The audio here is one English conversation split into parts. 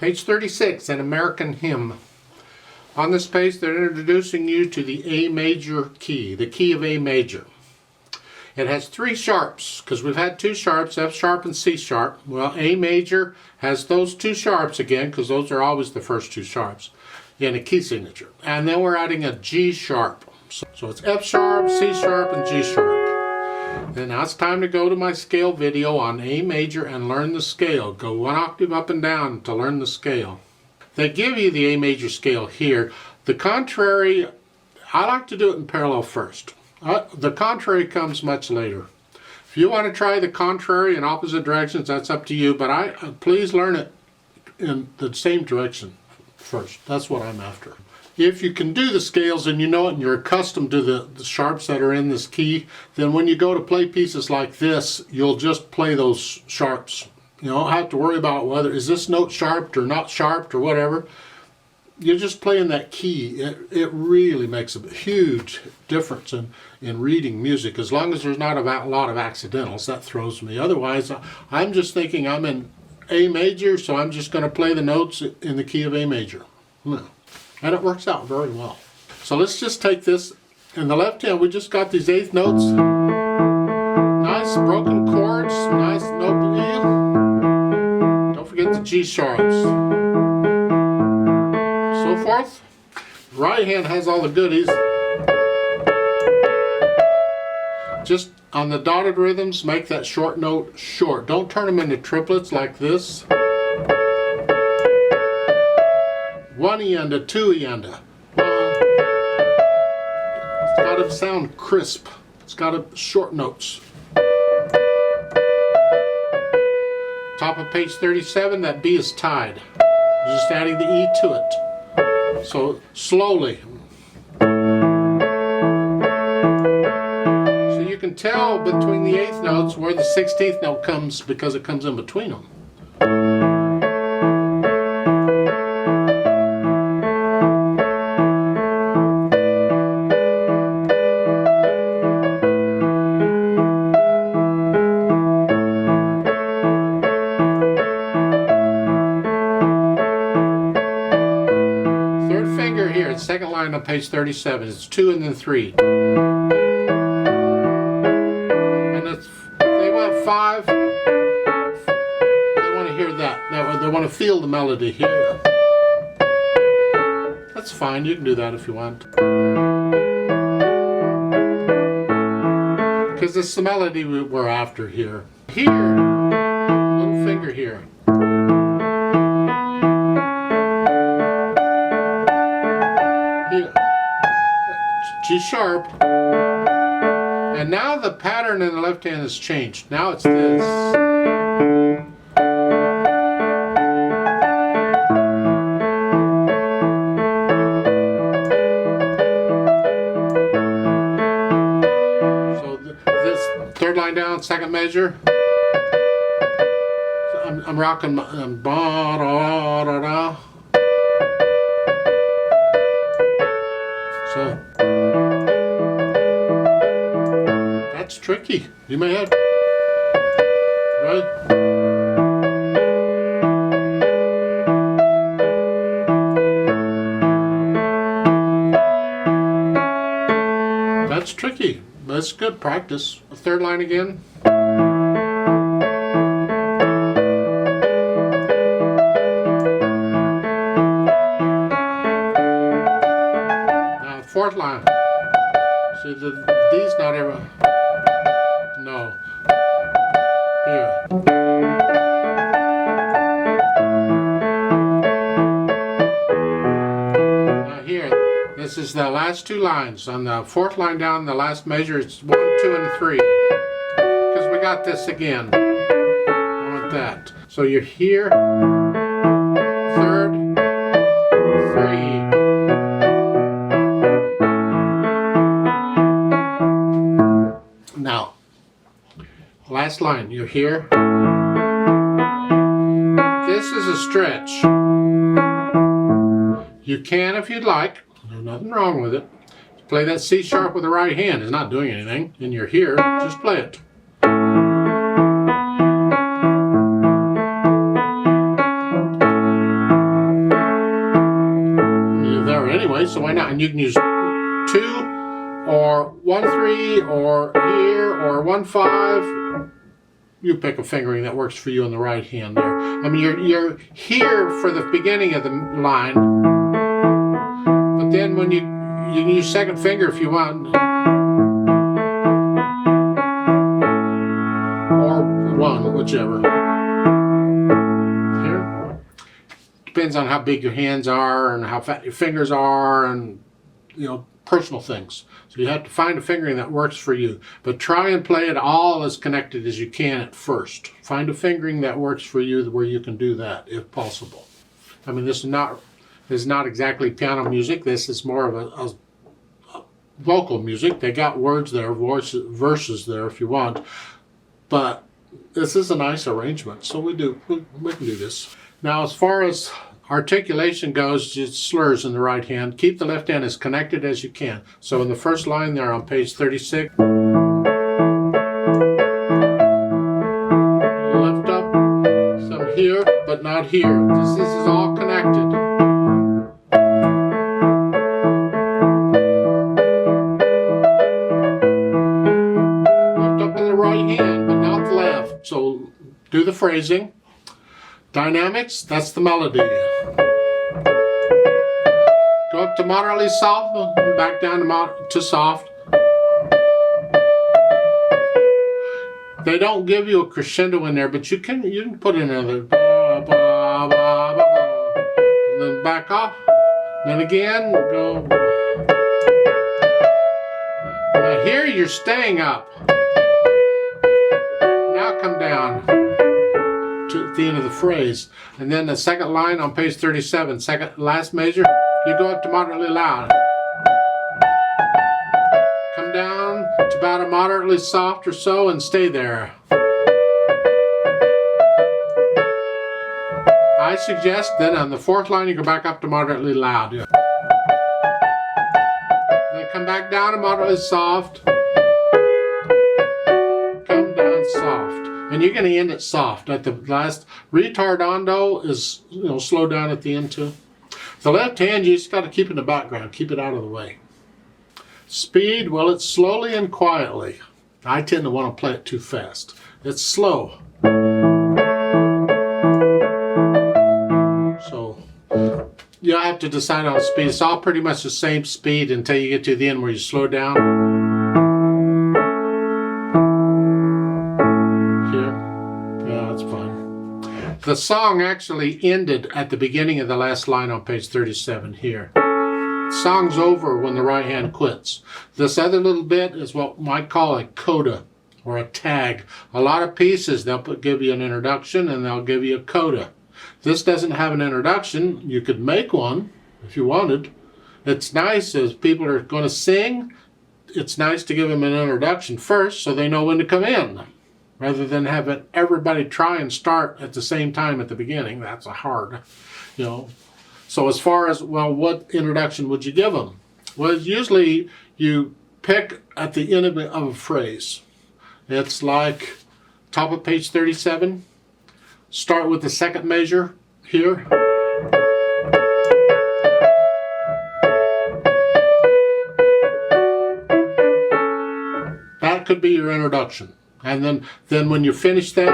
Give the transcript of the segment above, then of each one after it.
Page 36, An American Hymn. On this page, they're introducing you to the A major key, the key of A major. It has three sharps, because we've had two sharps, F sharp and C sharp. Well, A major has those two sharps again, because those are always the first two sharps in a key signature. And then we're adding a G sharp. So it's F sharp, C sharp, and G sharp. And now it's time to go to my scale video on A major and learn the scale. Go one octave up and down to learn the scale. They give you the A major scale here. The contrary, I like to do it in parallel first. The contrary comes much later. If you want to try the contrary in opposite directions, that's up to you, but please learn it in the same direction first. That's what I'm after. If you can do the scales and you know it and you're accustomed to the sharps that are in this key, then when you go to play pieces like this, you'll just play those sharps. You don't have to worry about whether is this note sharped or not sharped or whatever. You're just playing that key. It really makes a huge difference in reading music, as long as there's not a lot of accidentals. That throws me. Otherwise, I'm just thinking I'm in A major, so I'm just going to play the notes in the key of A major. No. And it works out very well. So let's just take this. In the left hand, we just got these eighth notes. Nice broken chords, nice note. Don't forget the G sharps. So forth. Right hand has all the goodies. Just on the dotted rhythms, make that short note short. Don't turn them into triplets like this. One eanda, two eanda. It's got to sound crisp. It's got to short notes. Top of page 37, that B is tied. You're just adding the E to it. So slowly. So you can tell between the eighth notes where the 16th note comes because it comes in between them. Second line on page 37. It's 2 and then 3. And if they want 5, they want to hear that. They want to feel the melody here. That's fine. You can do that if you want. Because it's the melody we're after here. Here, little finger here. G sharp, and now the pattern in the left hand has changed. Now it's this. So this third line down, second measure. So I'm rocking ba da da da. So that's tricky. You may have, right? That's tricky. That's good practice. The third line again. Now fourth line. See these not ever. No. Here. Now here, this is the last two lines. On the fourth line down, the last measure, it's 1, 2, and 3. Because we got this again. I want that. So you're here, third, 3. Now, last line, you're here. This is a stretch. You can, if you'd like, there's nothing wrong with it. Play that C sharp with the right hand. It's not doing anything. And you're here, just play it. anyway, so why not? And you can use 2 or 1-3 or here or 1-5. You pick a fingering that works for you on the right hand there. I mean, you're here for the beginning of the line, but then when you can use second finger if you want, or 1, whichever. Here, depends on how big your hands are and how fat your fingers are, and personal things. So you have to find a fingering that works for you. But try and play it all as connected as you can at first. Find a fingering that works for you where you can do that, if possible. I mean, this is not exactly piano music. This is more of a vocal music. They got words there, verses there if you want. But this is a nice arrangement, so we can do this. Now, as far as articulation goes, it's slurs in the right hand. Keep the left hand as connected as you can. So in the first line there on page 36, lift up some here, but not here. This is all connected. Lift up in the right hand, but not the left. So do the phrasing. Dynamics, that's the melody. Go up to moderately soft, and back down to soft. They don't give you a crescendo in there, but you can put in another ba, ba, ba, ba, ba. And then back off. Then again, go. Now here you're staying up. Now come down at the end of the phrase, and then the second line on page 37, last measure, you go up to moderately loud, come down to about a moderately soft or so, and stay there. I suggest then on the fourth line you go back up to moderately loud, then come back down to moderately soft, come down soft. And you're going to end it soft. At the last, retardando is, slow down at the end too. The left hand, you just got to keep in the background, keep it out of the way. Speed, well, it's slowly and quietly. I tend to want to play it too fast. It's slow. So, you have to decide on speed. It's all pretty much the same speed until you get to the end where you slow down. The song actually ended at the beginning of the last line on page 37 here. The song's over when the right hand quits. This other little bit is what we might call a coda or a tag. A lot of pieces, they'll give you an introduction and they'll give you a coda. This doesn't have an introduction. You could make one if you wanted. It's nice as people are going to sing. It's nice to give them an introduction first so they know when to come in, rather than having everybody try and start at the same time at the beginning. That's hard, So as far as, well, what introduction would you give them? Well, usually you pick at the end of a phrase. It's like top of page 37. Start with the second measure here. That could be your introduction. And then when you finish that,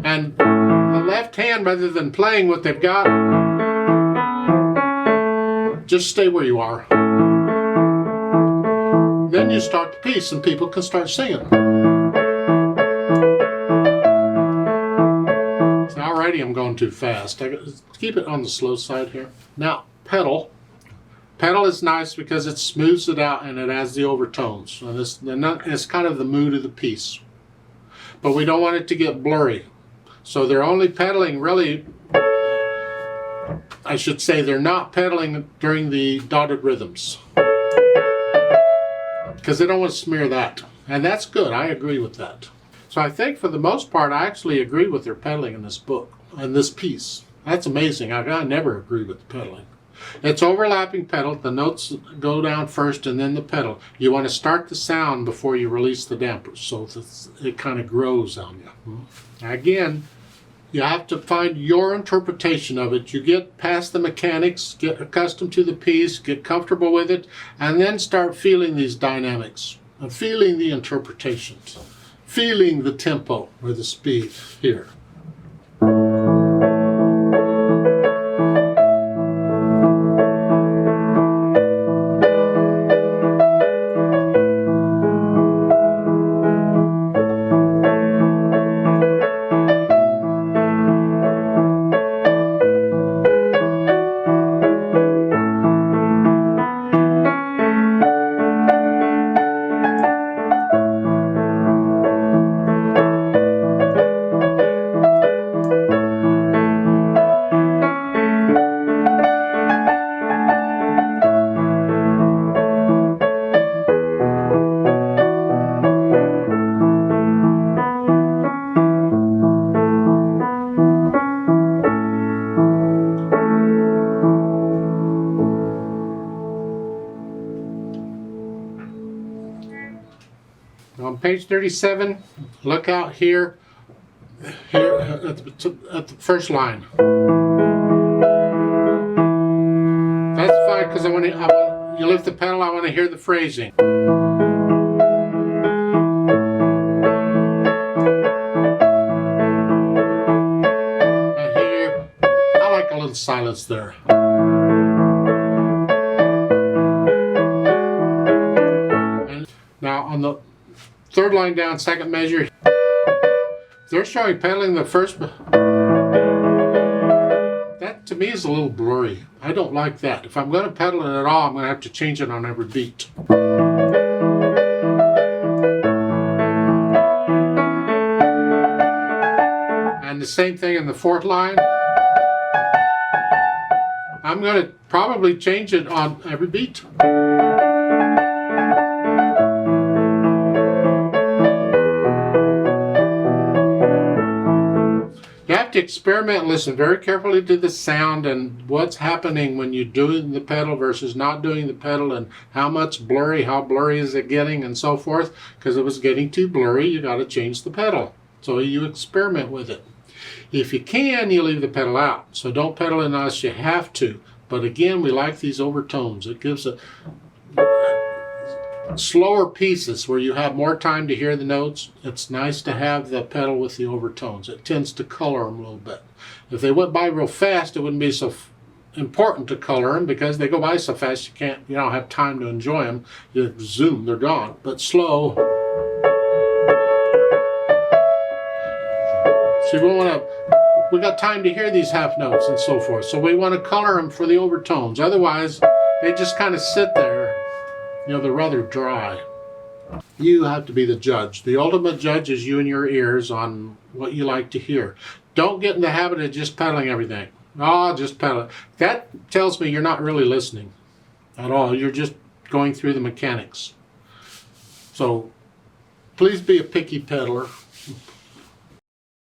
and the left hand, rather than playing what they've got, just stay where you are. Then you start the piece and people can start singing. So already I'm going too fast. Keep it on the slow side here. Now, pedal. Pedal is nice because it smooths it out and it adds the overtones. And it's kind of the mood of the piece. But we don't want it to get blurry. So they're only pedaling really, I should say they're not pedaling during the dotted rhythms. Because they don't want to smear that. And that's good, I agree with that. So I think for the most part I actually agree with their pedaling in this book, in this piece. That's amazing, I never agree with the pedaling. It's overlapping pedal. The notes go down first and then the pedal. You want to start the sound before you release the dampers so that it kind of grows on you. Again, You have to find your interpretation of it. You get past the mechanics, get accustomed to the piece, get comfortable with it, and then start feeling these dynamics, and feeling the interpretations, feeling the tempo or the speed here. On page 37, look out here at the first line. That's fine because you lift the pedal, I want to hear the phrasing. And here, I like a little silence there. And now on the third line down, second measure, they're showing pedaling the first. That to me is a little blurry. I don't like that. If I'm going to pedal it at all, I'm going to have to change it on every beat. And the same thing in the fourth line. I'm going to probably change it on every beat. To experiment and listen very carefully to the sound and what's happening when you're doing the pedal versus not doing the pedal, and how blurry is it getting, and so forth. Because if it's getting too blurry, you got to change the pedal. So you experiment with it. If you can, you leave the pedal out. So don't pedal unless you have to. But again, we like these overtones. It gives a slower pieces where you have more time to hear the notes. It's nice to have the pedal with the overtones. It tends to color them a little bit. If they went by real fast, it wouldn't be so important to color them, because they go by so fast you don't have time to enjoy them. You zoom, they're gone. But slow. So we got time to hear these half notes and so forth. So we want to color them for the overtones. Otherwise, they just kind of sit there. They're rather dry. You have to be the judge. The ultimate judge is you and your ears on what you like to hear. Don't get in the habit of just pedaling everything. Oh, just pedal. That tells me you're not really listening at all. You're just going through the mechanics. So please be a picky pedaler.